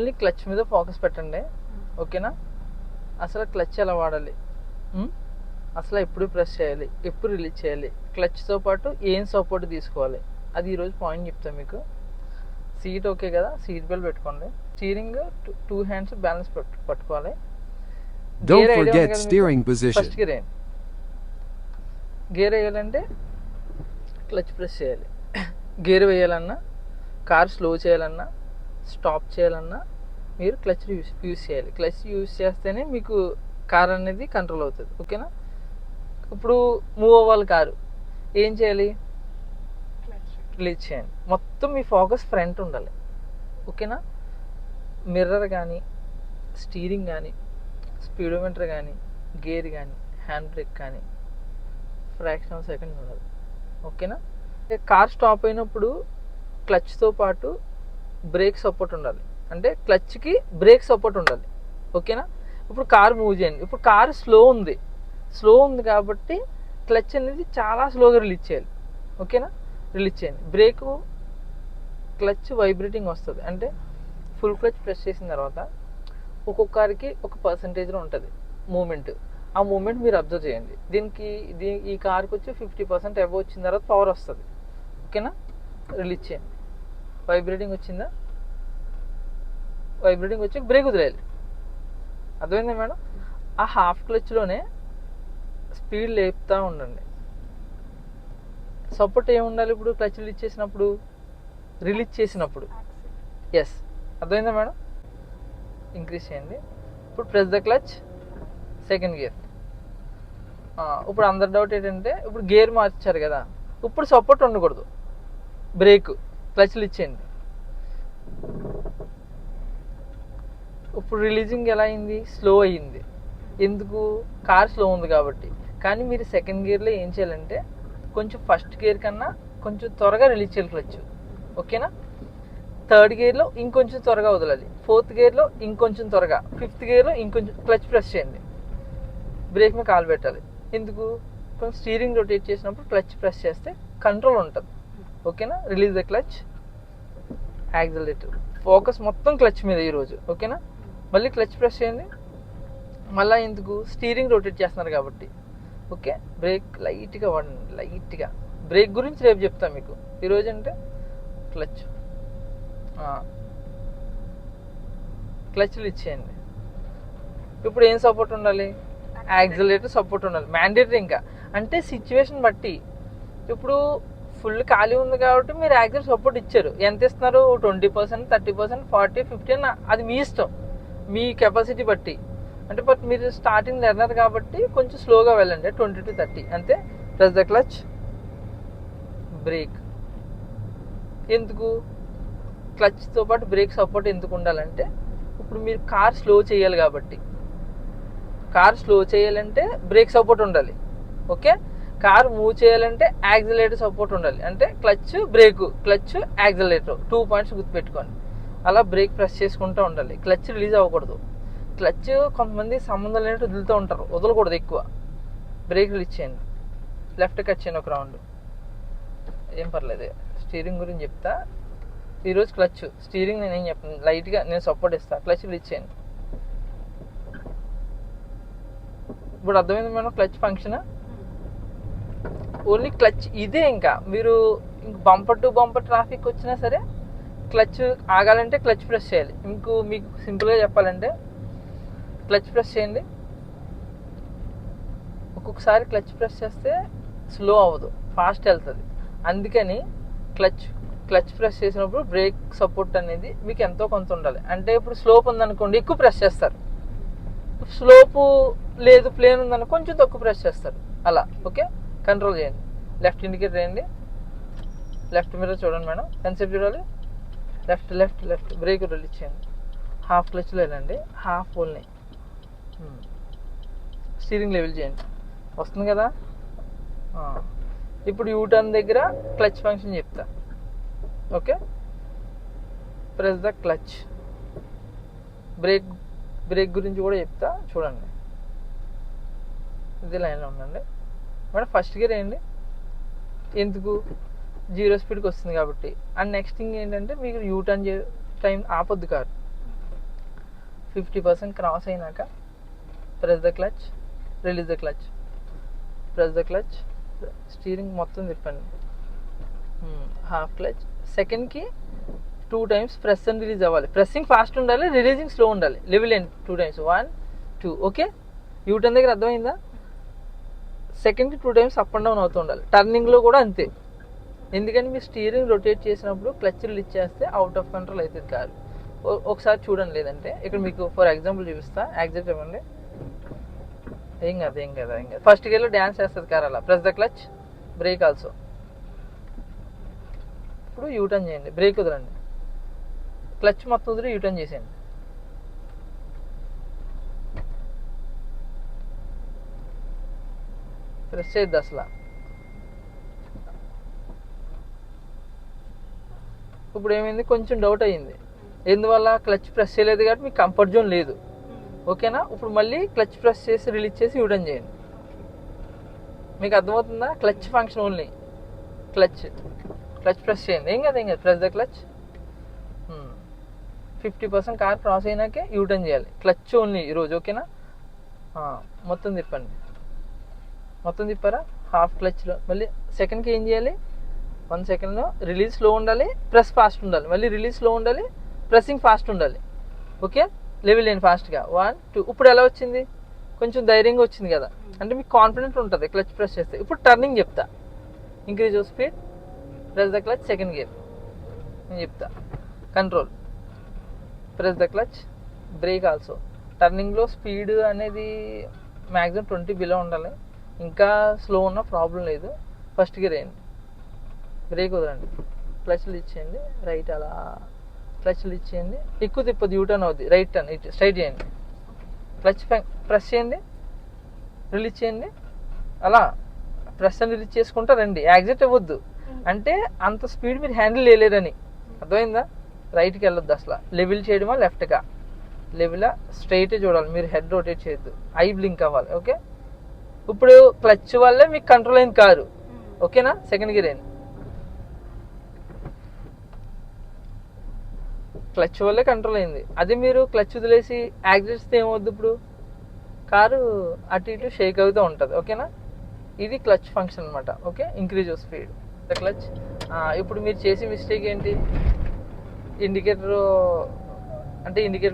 Only clutch మీద focus పెట్టండి, ఓకేనా? అసలు క్లచ్ ఎలా వాడాలి, అసలు ఎప్పుడు ప్రెస్ చేయాలి, ఎప్పుడు రిలీజ్ చేయాలి, క్లచ్తో పాటు ఏం సపోర్ట్ తీసుకోవాలి, అది ఈరోజు పాయింట్ చెప్తాను మీకు. సీట్ ఓకే కదా, సీట్ బెల్ట్ పెట్టుకోండి. స్టీరింగ్ 2 హ్యాండ్స్ బ్యాలెన్స్ పట్టుకోవాలి. Don't forget steering position. First gear వేయండి. గేర్ వేయాలంటే క్లచ్ ప్రెస్ చేయాలి. గేర్ వేయాలన్నా, కార్ స్లో చేయాలన్నా, స్టాప్ చేయాలన్నా మీరు క్లచ్ యూస్ చేయాలి. క్లచ్ యూస్ చేస్తేనే మీకు కార్ అనేది కంట్రోల్ అవుతుంది, ఓకేనా? ఇప్పుడు మూవ్ అవ్వాలి కారు, ఏం చేయాలి? రిలీజ్ చేయండి. మొత్తం మీ ఫోకస్ ఫ్రంట్ ఉండాలి, ఓకేనా? మిర్రర్ కానీ, స్టీరింగ్ కానీ, స్పీడోమీటర్ కానీ, గేర్ కానీ, హ్యాండ్ బ్రేక్ కానీ ఫ్రాక్షన్ ఆఫ్ సెకండ్ ఉండదు, ఓకేనా? కార్ స్టాప్ అయినప్పుడు క్లచ్తో పాటు బ్రేక్ సపోర్ట్ ఉండాలి, అంటే క్లచ్కి బ్రేక్ సపోర్ట్ ఉండాలి, ఓకేనా? ఇప్పుడు కార్ మూవ్ చేయండి. ఇప్పుడు కార్ స్లో ఉంది కాబట్టి క్లచ్ అనేది చాలా స్లోగా రిలీజ్ చేయాలి, ఓకేనా? రిలీజ్ చేయండి. బ్రేకు క్లచ్ వైబ్రేటింగ్ వస్తుంది, అంటే ఫుల్ క్లచ్ ప్రెస్ చేసిన తర్వాత ఒక్కొక్క కార్కి ఒక పర్సంటేజ్లో ఉంటుంది మూమెంట్. ఆ మూమెంట్ మీరు అబ్జర్వ్ చేయండి. ఈ కార్కి వచ్చి 50% అబవ్ వచ్చిన తర్వాత పవర్ వస్తుంది, ఓకేనా? రిలీజ్ చేయండి. వైబ్రేటింగ్ వచ్చిందా? వైబ్రేటింగ్ వచ్చి బ్రేక్ వదిలేయాలి. అర్థమైందా మేడం? ఆ హాఫ్ క్లచ్లోనే స్పీడ్ లేపుతూ ఉండండి. సపోర్ట్ ఏమి ఉండాలి ఇప్పుడు క్లచ్ రిలీజ్ చేసినప్పుడు? ఎస్, అర్థమైందా మేడం? ఇంక్రీజ్ చేయండి. ఇప్పుడు press the clutch, second gear. ఇప్పుడు అందరి డౌట్ ఏంటంటే, ఇప్పుడు గేర్ మార్చారు కదా, ఇప్పుడు సపోర్ట్ ఉండకూడదు, బ్రేక్ క్లచ్లు ఇచ్చేయండి. ఇప్పుడు రిలీజింగ్ ఎలా అయింది? స్లో అయ్యింది. ఎందుకు? కార్ స్లో ఉంది కాబట్టి. కానీ మీరు సెకండ్ గేర్లో ఏం చేయాలంటే కొంచెం ఫస్ట్ గేర్ కన్నా కొంచెం త్వరగా రిలీజ్ చేయాలి క్లచ్, ఓకేనా? థర్డ్ గేర్లో ఇంకొంచెం త్వరగా వదలాలి, ఫోర్త్ గేర్లో ఇంకొంచెం త్వరగా, ఫిఫ్త్ గేర్లో ఇంకొంచెం క్లచ్ ప్రెస్ చేయండి. బ్రేక్ మీద కాలు పెట్టాలి. ఎందుకు? కొంచెం స్టీరింగ్ రొటేట్ చేసినప్పుడు క్లచ్ ప్రెస్ చేస్తే కంట్రోల్ ఉంటుంది, ఓకేనా? Release the clutch, accelerator. Focus మొత్తం క్లచ్ మీద ఈరోజు, ఓకేనా? మళ్ళీ క్లచ్ ప్రెస్ చేయండి. మళ్ళీ ఎందుకు? స్టీరింగ్ రొటేట్ చేస్తున్నారు కాబట్టి, ఓకే? బ్రేక్ లైట్గా వాడండి, లైట్గా. బ్రేక్ గురించి రేపు చెప్తాను మీకు. ఈరోజు అంటే క్లచ్ రిలీజ్ చేయండి. ఇప్పుడు ఏం సపోర్ట్ ఉండాలి? యాక్సిలరేటర్ సపోర్ట్ ఉండాలి, మ్యాండేటరీ. ఇంకా అంటే సిచ్యువేషన్ బట్టి, ఇప్పుడు ఫుల్ ఖాళీ ఉంది కాబట్టి మీరు యాక్సిలరేటర్ సపోర్ట్ ఇచ్చారు. ఎంత ఇస్తున్నారు? 20%, 30%, 40, 50 అని, అది మీ ఇష్టం, మీ కెపాసిటీ బట్టి. అంటే బట్ మీరు స్టార్టింగ్ లెర్నర్ కాబట్టి కొంచెం స్లోగా వెళ్ళండి, 20 to 30 అంతే. Press the clutch, break. ఎందుకు? క్లచ్తో పాటు బ్రేక్ సపోర్ట్ ఎందుకు ఉండాలంటే, ఇప్పుడు మీరు కార్ స్లో చేయాలి కాబట్టి, కార్ స్లో చేయాలంటే బ్రేక్ సపోర్ట్ ఉండాలి, ఓకే? కార్ మూవ్ చేయాలంటే యాక్సిలరేటర్ సపోర్ట్ ఉండాలి, అంటే clutch brake, clutch accelerator, 2 points గుర్తుపెట్టుకోండి. అలా బ్రేక్ ప్రెస్ చేసుకుంటూ ఉండాలి. క్లచ్ రిలీజ్ అవ్వకూడదు. క్లచ్ కొంతమంది సంబంధం లేనట్టు వదులుతూ ఉంటారు, వదలకూడదు ఎక్కువ. బ్రేక్ రిలీజ్ చేయండి. లెఫ్ట్ కట్ చేయండి ఒక రౌండ్, ఏం పర్లేదు. స్టీరింగ్ గురించి చెప్తా ఈరోజు. క్లచ్, స్టీరింగ్ నేనేం చెప్పను, లైట్గా నేను సపోర్ట్ ఇస్తాను. క్లచ్ రిలీజ్ చేయండి. ఇప్పుడు అర్థమైంది madam clutch function? Only clutch ఇదే. ఇంకా మీరు బంపర్ టు బంపర్ ట్రాఫిక్ వచ్చినా సరే క్లచ్ ఆగాలంటే క్లచ్ ప్రెస్ చేయాలి. మీకు సింపుల్గా చెప్పాలంటే క్లచ్ ప్రెస్ చేయండి. ఒక్కొక్కసారి క్లచ్ ప్రెస్ చేస్తే స్లో అవ్వదు, ఫాస్ట్ వెళ్తుంది. అందుకని క్లచ్ ప్రెస్ చేసినప్పుడు బ్రేక్ సపోర్ట్ అనేది మీకు ఎంతో కొంత ఉండాలి. అంటే ఇప్పుడు స్లోప్ ఉందనుకోండి, ఎక్కువ ప్రెస్ చేస్తారు. స్లోపు లేదు, ప్లేన్ ఉందనుకో కొంచెం తక్కువ ప్రెస్ చేస్తారు. అలా, ఓకే? కంట్రోల్ చేయండి. లెఫ్ట్ ఇండికేటర్ వేయండి. లెఫ్ట్ మిర్రర్ చూడండి మేడం, ఎంతసేపు చూడాలి? లెఫ్ట్. బ్రేక్ రిలీజ్ చేయండి. హాఫ్ క్లచ్లో వెళ్ళండి, హాఫ్ ఓన్లీ. స్టీరింగ్ లెవెల్ చేయండి. వస్తుంది కదా? ఇప్పుడు యూటర్న్ దగ్గర క్లచ్ ఫంక్షన్ చెప్తా, okay? Press the clutch. Break గురించి కూడా చెప్తా, చూడండి. ఇది లైన్లో ఉండండి మేడం. ఫస్ట్ గేర్ వేయండి. ఎందుకు? 0 స్పీడ్కి వస్తుంది కాబట్టి. అండ్ నెక్స్ట్ థింగ్ ఏంటంటే, మీకు యూటర్న్ టైం ఆపొద్దు కారు, 50% క్రాస్ అయినాక press the clutch, release the clutch, press the clutch, steering మొత్తం తిప్పండి. Half clutch. సెకండ్కి 2 times ప్రెస్ అండ్ రిలీజ్ అవ్వాలి. ప్రెస్సింగ్ ఫాస్ట్ ఉండాలి, రిలీజింగ్ స్లో ఉండాలి. Level and 2 times 1 2. Okay, U turn దగ్గర అర్థమైందా? సెకండ్కి 2 times అప్ అండ్ డౌన్ అవుతూ ఉండాలి. టర్నింగ్లో కూడా అంతే. ఎందుకని మీరు స్టీరింగ్ రొటేట్ చేసినప్పుడు క్లచ్ రిలీజ్ చేస్తే అవుట్ ఆఫ్ కంట్రోల్ అవుతుంది కారు. ఒకసారి చూడండి, లేదంటే ఇక్కడ మీకు ఫర్ ఎగ్జాంపుల్ చూపిస్తా. యాక్సిడెంట్ ఇవ్వండి. ఏం కాదు. ఫస్ట్ గేర్లో డ్యాన్స్ చేస్తుంది కారు అలా. Press the clutch, brake also. ఇప్పుడు యూటర్న్ చేయండి, బ్రేక్ వదలండి, క్లచ్ మొత్తం వదిలి యూటర్న్ చేసేయండి. ప్రెస్ చేయద్దు అసలు. ఇప్పుడు ఏమైంది, కొంచెం డౌట్ అయ్యింది. ఎందువల్ల? క్లచ్ ప్రెస్ చేయలేదు కాబట్టి మీకు కంఫర్ట్ జోన్ లేదు. ఓకేనా? ఇప్పుడు మళ్ళీ క్లచ్ ప్రెస్ చేసి రిలీజ్ చేసి యూటర్న్ చేయండి. మీకు అర్థమవుతుందా? Clutch function only. Clutch press చేయండి. ఏం కాదు. Press the clutch. 50% car cross అయినాకే యూటర్న్ చేయాలి. క్లచ్ ఓన్లీ ఈరోజు. ఓకేనా? మొత్తం తిప్పండి. మొత్తం తిప్పారా? హాఫ్ క్లచ్లో మళ్ళీ సెకండ్కి ఏం చేయాలి? 1 secondలో రిలీజ్ స్లో ఉండాలి, ప్రెస్ ఫాస్ట్ ఉండాలి. మళ్ళీ రిలీజ్ స్లో ఉండాలి, ప్రెస్సింగ్ ఫాస్ట్ ఉండాలి. ఓకే, లెవెల్ లేని ఫాస్ట్గా 1 2. ఇప్పుడు ఎలా వచ్చింది? కొంచెం ధైర్యంగా వచ్చింది కదా, అంటే మీకు కాన్ఫిడెంట్ ఉంటుంది క్లచ్ ప్రెస్ చేస్తే. ఇప్పుడు టర్నింగ్ చెప్తా. Increase your speed, press the clutch, second gear నేను చెప్తా. Control, press the clutch, brake also. టర్నింగ్లో స్పీడ్ అనేది మ్యాక్సిమం 20 బిలో ఉండాలి. ఇంకా స్లో ఉన్న ప్రాబ్లం లేదు. ఫస్ట్ గేర్ వేయండి, బ్రేక్ వదలండి, క్లచ్లు ఇచ్చేయండి, రైట్ అలా క్లచ్లు ఇచ్చేయండి. ఎక్కువ తిప్పదు, యూటర్న్ అవుద్ది. రైట్ టర్న్, ఇటు స్ట్రైట్ చేయండి, క్లచ్ ప్రెస్ చేయండి, రిలీజ్ చేయండి. అలా ప్రెస్ అని రిలీజ్ చేసుకుంటా రండి. యాక్సిడెంట్ అవ్వద్దు, అంటే అంత స్పీడ్ మీరు హ్యాండిల్ చేయలేరని. అర్థమైందా? రైట్కి వెళ్ళొద్దు అసలు. లెవెల్ చేయడమా లెఫ్ట్గా? లెవెలా స్ట్రైటే చూడాలి మీరు, హెడ్ రొటేట్ చేయొద్దు, ఐ బ్లింక్ అవ్వాలి. ఓకే, ఇప్పుడు క్లచ్ వల్లే మీకు కంట్రోల్ అయింది కారు. ఓకేనా? సెకండ్ గేర్ అయింది, క్లచ్ వల్లే కంట్రోల్ అయింది. అదే మీరు క్లచ్ వదిలేసి యాక్సిడెంట్స్ ఏమవుద్దు? ఇప్పుడు కారు అటు ఇటు షేక్ అవుతూ ఉంటుంది. ఓకేనా? ఇది క్లచ్ ఫంక్షన్ అనమాట. Okay, increase speed, clutch. ఇప్పుడు మీరు చేసే మిస్టేక్ ఏంటి? ఇండికేటర్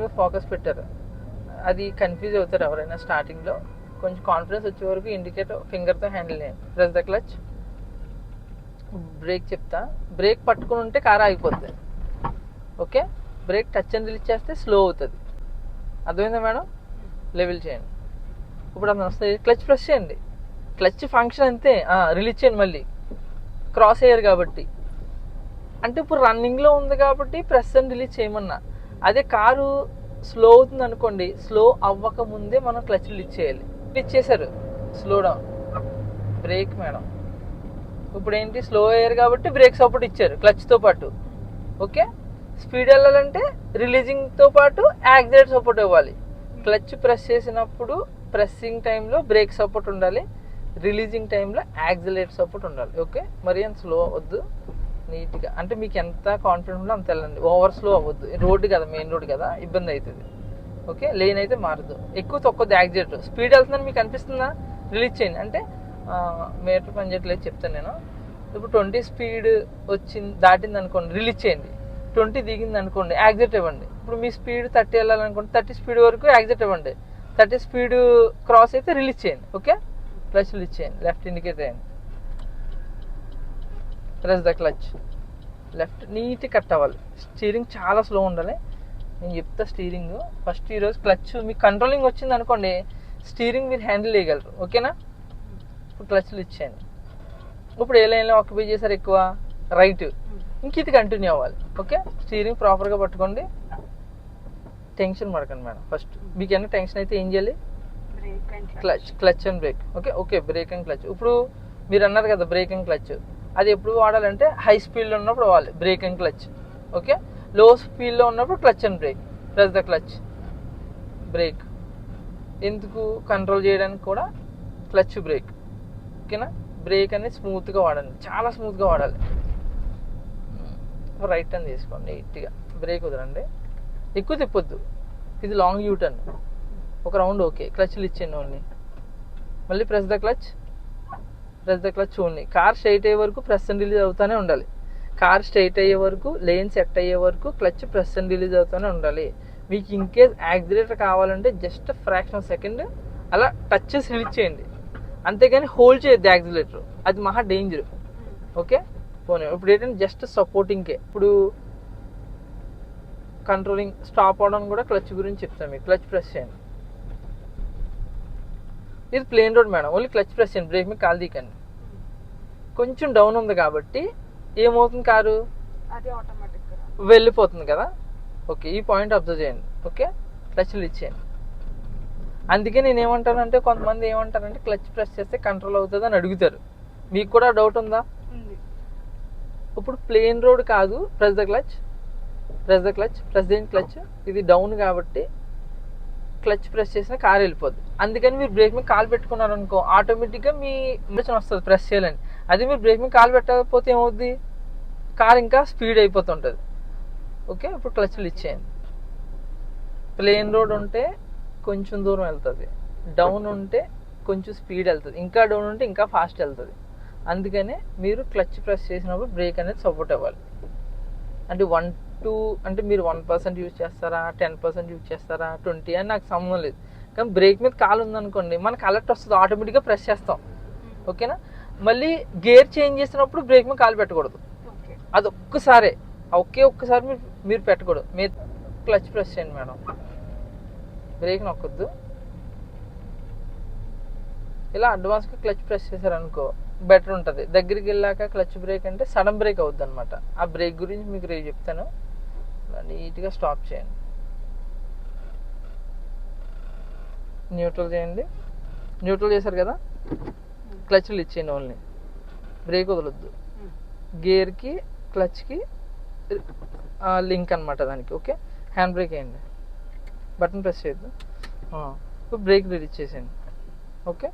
మీద ఫోకస్ పెట్టారు, అది కన్ఫ్యూజ్ అవుతారు ఎవరైనా స్టార్టింగ్లో. కొంచెం కాన్ఫిడెన్స్ వచ్చే వరకు ఇండికేటర్ ఫింగర్తో హ్యాండిల్ చేయండి. ప్రెస్ ద క్లచ్, బ్రేక్ చెప్తా. బ్రేక్ పట్టుకుని ఉంటే కారు ఆగిపోద్ది. ఓకే, బ్రేక్ టచ్ అని రిలీజ్ చేస్తే స్లో అవుతుంది. అర్థమైందా మేడం? లెవెల్ చేయండి. ఇప్పుడు అది వస్తుంది, క్లచ్ ప్రెస్ చేయండి, క్లచ్ ఫంక్షన్ అంతే. రిలీజ్ చేయండి, మళ్ళీ క్రాస్ అయ్యారు కాబట్టి. అంటే ఇప్పుడు రన్నింగ్లో ఉంది కాబట్టి ప్రెస్ అండ్ రిలీజ్ చేయమన్నా. అదే కారు స్లో అవుతుంది అనుకోండి, స్లో అవ్వక ముందే మనం క్లచ్ రిలీజ్ చేయాలి. రిలీజ్ చేశారు, స్లో డౌన్, బ్రేక్ మేడం. ఇప్పుడు ఏంటి, స్లో అయ్యారు కాబట్టి బ్రేక్ సపోర్ట్ ఇచ్చారు క్లచ్తో పాటు. ఓకే, స్పీడ్ వెళ్ళాలంటే రిలీజింగ్తో పాటు యాక్సిలేటర్ సపోర్ట్ ఇవ్వాలి. క్లచ్ ప్రెస్ చేసినప్పుడు ప్రెస్సింగ్ టైంలో బ్రేక్ సపోర్ట్ ఉండాలి, రిలీజింగ్ టైంలో యాక్సిలేటర్ సపోర్ట్ ఉండాలి. ఓకే, మరి అంత స్లో అవ్వద్దు, నీట్గా. అంటే మీకు ఎంత కాన్ఫిడెంట్ ఉందో అంత వెళ్ళండి, ఓవర్ స్లో అవ్వద్దు. రోడ్డు కదా, మెయిన్ రోడ్ కదా, ఇబ్బంది అవుతుంది. ఓకే, లేన్ అయితే మారదు, ఎక్కువ తొక్కదు యాక్సిలేటర్. స్పీడ్ వెళ్తుందని మీకు అనిపిస్తుందా? రిలీజ్ చేయండి. అంటే మీటర్ పని చేయట్లేదు చెప్తాను నేను. ఇప్పుడు 20 స్పీడ్ దాటింది అనుకోండి, రిలీజ్ చేయండి. 20 దిగింది అనుకోండి, యాక్సిలేటర్ ఇవ్వండి. ఇప్పుడు మీ స్పీడ్ 30 వెళ్ళాలనుకోండి, 30 స్పీడ్ వరకు యాక్సిలేటర్ ఇవ్వండి. 30 స్పీడ్ క్రాస్ అయితే రిలీజ్ చేయండి. ఓకే, క్లచ్ రిలీజ్ చేయండి, లెఫ్ట్ ఇండికేటర్ వేయండి, ప్రెస్ ద క్లచ్, లెఫ్ట్ నీట్గా కట్ అవ్వాలి. స్టీరింగ్ చాలా స్లో ఉండాలి. నేను చెప్తా స్టీరింగ్ ఫస్ట్. ఈరోజు క్లచ్ మీకు కంట్రోలింగ్ వచ్చింది అనుకోండి, స్టీరింగ్ మీరు హ్యాండిల్ చేయగలరు. ఓకేనా? ఇప్పుడు క్లచ్లు ఇచ్చేయండి. ఇప్పుడు ఏ లైన్లో ఆక్యుపై చేశారు ఎక్కువ? రైట్. ఇంక ఇది కంటిన్యూ అవ్వాలి. ఓకే, స్టీరింగ్ ప్రాపర్గా పట్టుకోండి, టెన్షన్ పడకండి మేడం. ఫస్ట్ మీకు ఏమైనా టెన్షన్ అయితే ఏం చేయాలి? Clutch and break. Okay, break and clutch. ఇప్పుడు మీరు అన్నారు కదా బ్రేక్ అండ్ క్లచ్, అది ఎప్పుడు వాడాలంటే హై స్పీడ్లో ఉన్నప్పుడు వాడాలి బ్రేక్ అండ్ క్లచ్. ఓకే, లో స్పీడ్లో ఉన్నప్పుడు clutch and break. Press the clutch, break. ఎందుకు? కంట్రోల్ చేయడానికి కూడా క్లచ్, బ్రేక్. ఓకేనా? బ్రేక్ అనేది స్మూత్గా వాడండి, చాలా స్మూత్గా వాడాలి. రైట్ టర్న్ తీసుకోండి నీట్గా, బ్రేక్ వదలండి, ఎక్కువ తిప్పొద్దు. ఇది లాంగ్ యూ టర్న్, ఒక రౌండ్ ఓకే, క్లచ్లు ఇచ్చేయండి ఓన్లీ. మళ్ళీ press the clutch only. Car straight అయ్యే వరకు ప్రెస్ అండ్ రిలీజ్ అవుతూనే ఉండాలి. కార్ స్ట్రైట్ అయ్యే వరకు, లేన్ సెట్ అయ్యే వరకు క్లచ్ ప్రెస్ అండ్ రిలీజ్ అవుతూనే ఉండాలి. మీకు ఇన్ కేస్ యాక్సిలేటర్ కావాలంటే జస్ట్ ఫ్రాక్షన్ ఆఫ్ సెకండ్ అలా టచ్ చేసి రిలీజ్ చేయండి, అంతేగాని హోల్డ్ చేయొద్దు యాక్సిలేటర్, అది మహా డేంజర్. ఓకే పోనీ ఇప్పుడు ఏంటంటే జస్ట్ సపోర్టింగ్కే. ఇప్పుడు కంట్రోలింగ్ స్టాప్ అవడం కూడా క్లచ్ గురించి చెప్తాను మీకు. క్లచ్ ప్రెస్ చేయండి. ఇది plain road madam, only clutch press చేయండి, బ్రేక్ మీద కాలు తీకండి. కొంచెం డౌన్ ఉంది కాబట్టి ఏమవుతుంది, కారు అది ఆటోమేటిక్ వెళ్ళిపోతుంది కదా. ఓకే ఈ పాయింట్ అబ్జర్వ్ చేయండి. ఓకే క్లచ్లు ఇచ్చేయండి. అందుకే నేను ఏమంటానంటే కొంతమంది ఏమంటారంటే క్లచ్ ప్రెస్ చేస్తే కంట్రోల్ అవుతుంది అని అడుగుతారు. మీకు కూడా డౌట్ ఉందా? ఉంది. ఇప్పుడు ప్లేన్ రోడ్ కాదు, ప్రెస్ ద క్లచ్, ప్రెస్ దేని క్లచ్. ఇది డౌన్ కాబట్టి క్లచ్ ప్రెస్ చేసిన కార్ వెళ్ళిపోద్ది. అందుకని మీరు బ్రేక్ మీద కాలు పెట్టుకున్నారు అనుకో, ఆటోమేటిక్గా మీ ఆలోచన వస్తుంది ప్రెస్ చేయాలని. అదే మీరు బ్రేక్ మీద కాలు పెట్టకపోతే ఏమవుద్ది, కార్ ఇంకా స్పీడ్ అయిపోతుంటుంది. ఓకే ఇప్పుడు క్లచ్లు ఇచ్చేయండి. ప్లేన్ రోడ్ ఉంటే కొంచెం దూరం వెళ్తుంది, డౌన్ ఉంటే కొంచెం స్పీడ్ వెళ్తుంది, ఇంకా డౌన్ ఉంటే ఇంకా ఫాస్ట్ వెళ్తుంది. అందుకనే మీరు క్లచ్ ప్రెస్ చేసినప్పుడు బ్రేక్ అనేది సపోర్ట్ అవ్వాలి. అంటే 1-2 అంటే మీరు 1% యూజ్ చేస్తారా, 10% యూజ్ చేస్తారా, 20 అని నాకు సంబంధం లేదు. కానీ బ్రేక్ మీద కాలు ఉందనుకోండి, మనకు అలర్ట్ వస్తుంది, ఆటోమేటిక్గా ప్రెస్ చేస్తాం. ఓకేనా. మళ్ళీ గేర్ చేంజ్ చేసినప్పుడు బ్రేక్ మీద కాలు పెట్టకూడదు, అది ఒక్కసారి మీరు పెట్టకూడదు. మీరు క్లచ్ ప్రెస్ చేయండి మేడం, బ్రేక్ నొక్కొద్దు. ఇలా అడ్వాన్స్గా క్లచ్ ప్రెస్ చేశారనుకో బెటర్ ఉంటుంది. దగ్గరికి వెళ్ళాక క్లచ్ బ్రేక్ అంటే సడన్ బ్రేక్ అవుద్ది అనమాట. ఆ బ్రేక్ గురించి మీకు రేపు చెప్తాను. నీట్గా స్టాప్ చేయండి, న్యూట్రల్ చేయండి. న్యూట్రల్ చేశారు కదా, క్లచ్లు ఇచ్చేయండి ఓన్లీ, బ్రేక్ వదలొద్దు. గేర్కి క్లచ్కి లింక్ అనమాట దానికి. ఓకే హ్యాండ్ బ్రేక్ వేయండి, బటన్ ప్రెస్ చేయొద్దు. ఇప్పుడు బ్రేక్ రిలీజ్ చేసేయండి. ఓకే